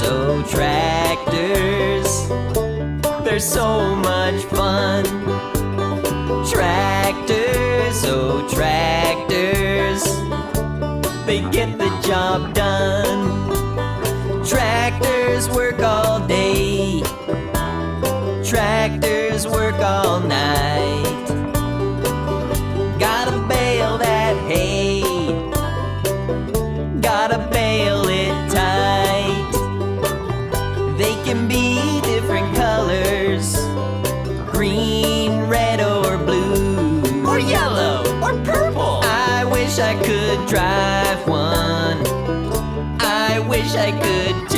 oh tractors, they're so much fun. Tractors, oh tractors, they get the job done. Tractors work all day, tractors work all night. Gotta bale that hay, gotta bale it tight. They can be different colors, green, red, or blue, or yellow, or purple. I wish I could drive one, I wish I could